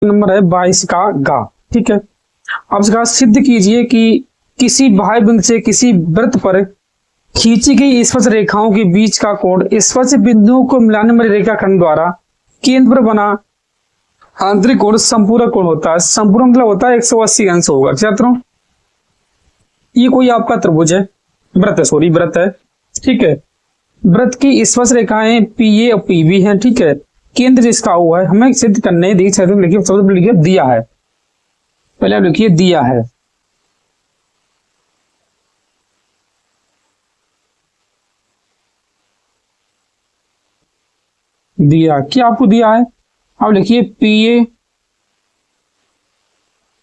Question number है 22 का गा। ठीक है, अब इसका सिद्ध कीजिए कि किसी बाह्य बिंदु से किसी वृत्त पर खींची गई स्पर्श रेखाओं के बीच का कोण स्पर्श बिंदुओं को मिलाने वाले रेखाखंड द्वारा केंद्र पर बना आंतरिक कोण संपूरक कोण होता है। संपूरक मतलब होता है 180 अंश होगा छात्रों। ये कोई आपका त्रिभुज है, वृत्त है, सॉरी वृत्त है। ठीक है, वृत्त की स्पर्श रेखाएं पीए और पीबी हैं। ठीक है, केंद्र जिसका हुआ है, हमें सिद्ध करने देख सकते हैं। लिखिए, सबसे पहले लिखिए दिया है, पहले आप लिखिए दिया है। दिया क्या आपको दिया है, अब लिखिए पीए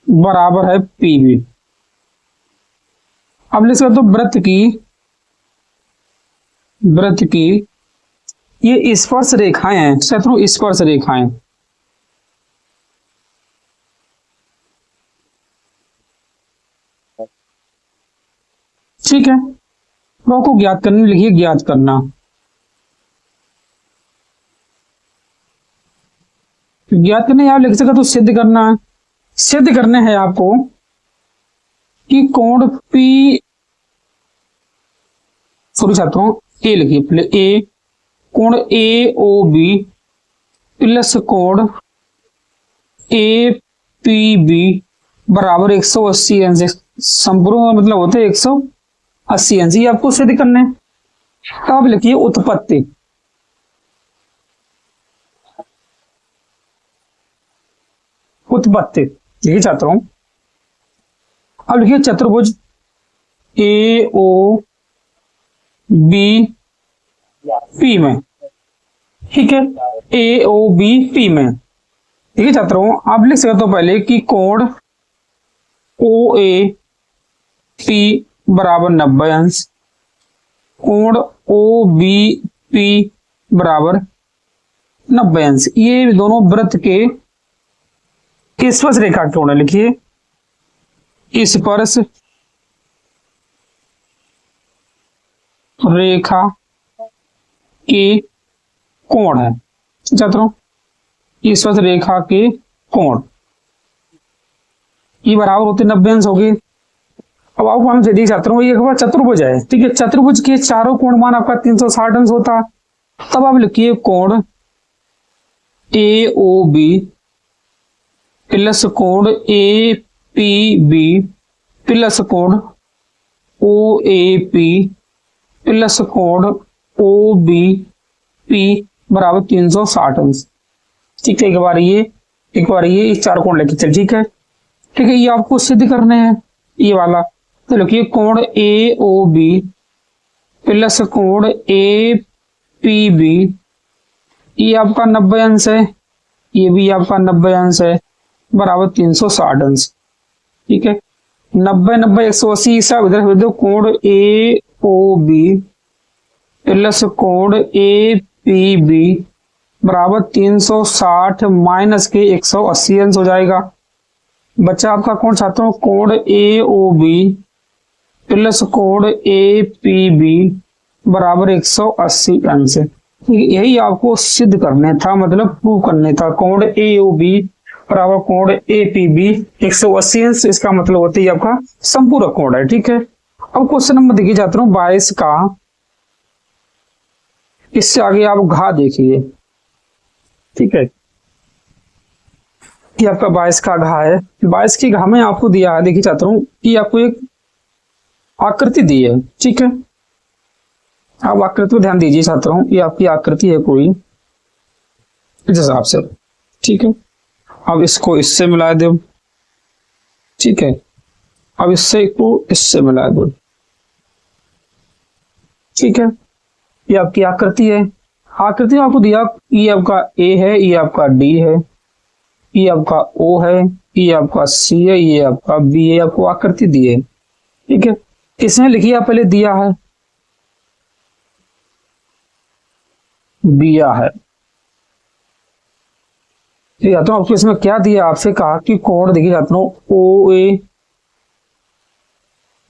बराबर है पीबी। अब लिख सकते हो वृत्त की ये स्पर्श रेखाएं हैं शत्रु, स्पर्श रेखाएं। ठीक है, रो को ज्ञात करने, लिखिए ज्ञात करना। ज्ञात करने आप लिख सकते तो सिद्ध करना है। सिद्ध करने हैं आपको कि कोण पी, सॉरी छात्रों ए लिखिए पहले, ए कोण ए ओ बी प्लस कोण ए पी बी बराबर 180 अंश। संपूर्ण मतलब होते हैं 180 अंश। ये आपको सिद्ध करने। अब लिखिए उत्पत्ति। उत्पत्ति यही चाहता हूं। अब लिखिए चतुर्भुज ए ओ बी पी में। ठीक है, ए ओ बी पी में। ठीक है छात्रों, आप लिख सकते हो पहले कि कोण ओ ए पी बराबर 90 अंश, कोण ओ बी पी बराबर 90 अंश। ये दोनों वृत्त के स्पर्श रेखा के कोण है। लिखिए स्पर्श रेखा के कोण है छात्रों, स्पर्श रेखा के कोण ये बराबर होते 90 अंश हो गए। अब आपको हम देख छात्रों ये एक चतुर्भुज है। ठीक है, चतुर्भुज के चारों कोण मान आपका 360 अंश होता। तब आप लिखिए कोण ए ओ बी प्लस कोण ए पी बी प्लस कोण ओ ए पी प्लस कोण ओ बी पी बराबर 360 अंश। ठीक है, एक बार ये चार कोण लेके चल। ठीक है, ठीक है, ये आपको सिद्ध करने हैं ये वाला। तो लिखिए कोण ए ओ बी प्लस कोण ए पी बी, ये आपका 90 अंश है, ये भी आपका 90 अंश है, बराबर 360 अंश। ठीक है, 90 90 180 सब इधर दो। कोण ए ओ बी प्लस कोण ए पी बी बराबर 360 माइनस के 180 अंश हो जाएगा। बच्चा आपका कोण छात्रों कोण ए ओ बी प्लस कोण ए पी बी बराबर 180 अंश। यही आपको सिद्ध करने था, मतलब प्रूव करने था। कोण ए ओ बी बराबर कोण ए पी बी 180 अंश, इसका मतलब होता है आपका संपूरक कोण है। ठीक है, अब क्वेश्चन नंबर देखिए छात्रों 22 का। इससे आगे आप घा देखिए। ठीक है, ये आपका 22 का घा है। 22 की घा में आपको दिया है, देखिए छात्रों कि आपको एक आकृति दी है। ठीक है, आप आकृति को ध्यान दीजिए छात्रों, ये आपकी आकृति है कोई इस हिसाब से। ठीक है, अब इसको इससे मिला दो। ठीक है, अब इससे को इससे मिला दो। ठीक है, ये आपकी आकृति है। आकृति में आपको दिया ये आपका ए है, ये आपका डी है, ये आपका ओ है, ये आपका सी है, ये आपका बी है। आपको आकृति दी है। ठीक है, इसमें लिखिए आप पहले दिया है, दिया है। ठीक है, तो आपको इसमें क्या दिया, आपसे कहा कि कोण देखिए छात्रों ओ ए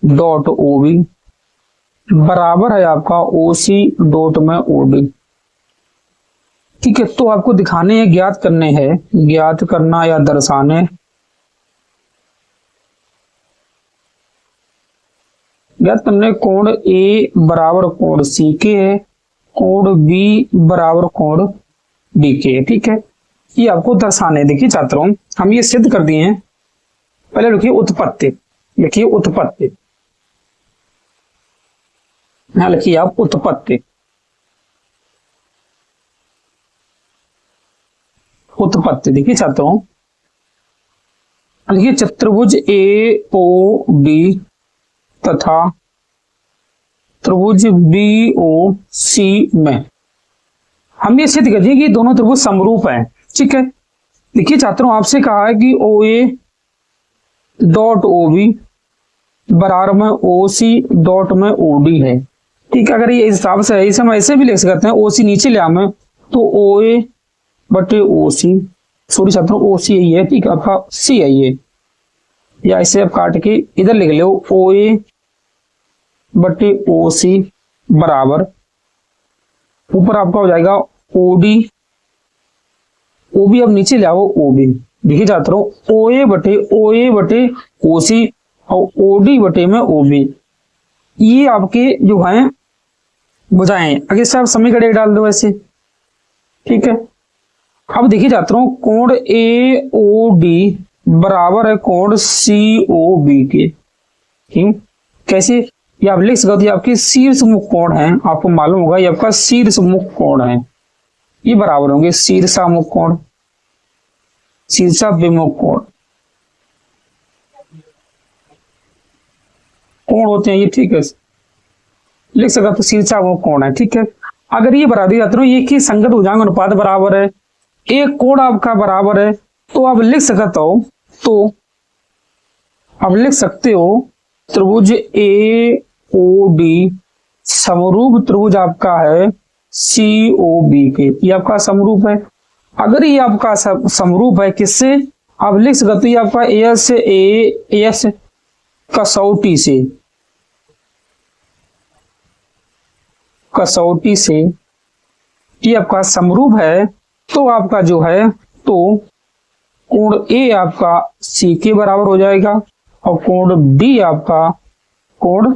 डॉट ओ बी बराबर है आपका ओ सी डॉट में ओ डी। ठीक है, तो आपको दिखाने हैं, ज्ञात करने हैं, ज्ञात करना या दर्शाने, ज्ञात करने कोण ए बराबर कोण सी के है, कोण बी बराबर कोण बी के है। ठीक है, ये आपको दर्शाने। देखिए छात्रों, हम ये सिद्ध कर दिए हैं। पहले लिखिए उत्पत्ति, लिखिए उत्पत्ति, यहां लिखिए आप उत्पत्ति। उत्पत्ति देखिए छात्रों, लिखिए चतुर्भुज ए ओ बी तथा त्रिभुज बी ओ सी में हम ये सिद्ध कर दिए कि दोनों त्रिभुज समरूप हैं। ठीक है, देखिए छात्रों, आपसे कहा है कि ओ ए डॉट ओ बी बराबर में ओ सी डॉट में ओ डी है। ठीक है, अगर ये इस हिसाब से है, इसे हम ऐसे भी लिख सकते हैं, ओ सी नीचे ले आवे तो ओ ए बटे ओ सी, सॉरी छात्रों ओ सी यही है। ठीक है, आपका सी है ये, या इसे आप काट के इधर लिख लो ओ ए बटे ओ सी बराबर, ऊपर आपका हो जाएगा ओ डी, ओ बी अब नीचे ले आओ ओ बी। देखिए छात्रों, ओ ए बटे ओ सी और ओ डी बटे में ओ बी, ये आपके जो है बुझाएं। अगर से आप समीकरण डाल दो ऐसे। ठीक है, अब देखिए छात्रों, कोण ए ओ डी बराबर है कोण सी ओ बी के। ठीक, कैसे? ये आप लिख सकते हो, ये आपके शीर्ष मुख कोण है, आपको मालूम होगा ये आपका शीर्ष मुख कोण है, ये बराबर होंगे शीर्षामुख कोण, शीर्षाभिमुख कोण, कोण होते हैं ये। ठीक है, लिख सकते तो शीर्षामुख कोण है। ठीक है, अगर ये बराबर जाते हो, ये की संगत भुजांग अनुपात बराबर है, एक कोण आपका बराबर है, तो आप लिख सकते हो, तो आप लिख सकते हो त्रिभुज ए ओ डी समरूप त्रिभुज आपका है सी ओ बी के, ये आपका समरूप है। अगर ये आपका समरूप है किससे, आप लिख सकते हो ये आपका एस एस कसौटी से, कसौटी से ये आपका समरूप है, तो आपका जो है तो कोण ए आपका सी के बराबर हो जाएगा और कोण डी आपका कोण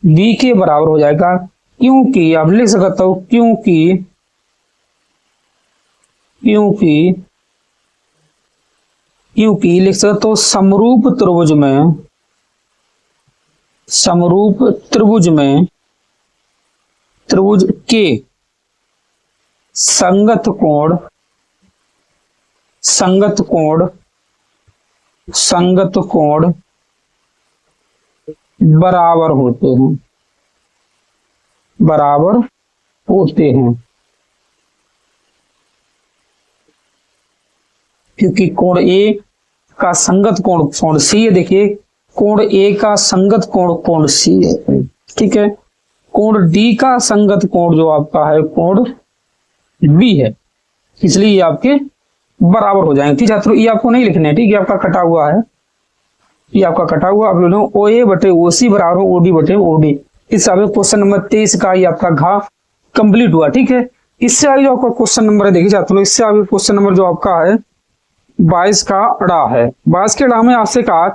बी के बराबर हो जाएगा। क्योंकि आप लिख सकते हो क्योंकि लिख सकते हो समरूप त्रिभुज में त्रिभुज के संगत कोण बराबर होते हैं, क्योंकि कोण ए का संगत कोण सी है। देखिए कोण ए का संगत कोण सी है। ठीक है, कोण डी का संगत कोण जो आपका है कोण बी है, इसलिए ये आपके बराबर हो जाएंगे। ठीक है छात्रों, ये आपको नहीं लिखना है। ठीक है, आपका कटा हुआ है, ये आपका कटा हुआ, आप लोग ओ ए बटे ओ सी बराबर ओ डी बटे ओ डी। इस क्वेश्चन नंबर 23 का ये आपका घा कंप्लीट हुआ। ठीक है, इससे आगे जो आपका क्वेश्चन नंबर है, देखिए छात्रों, इससे आगे क्वेश्चन नंबर जो आपका है 22 का अड़ा है। 22 के अड़ा में आपसे कहा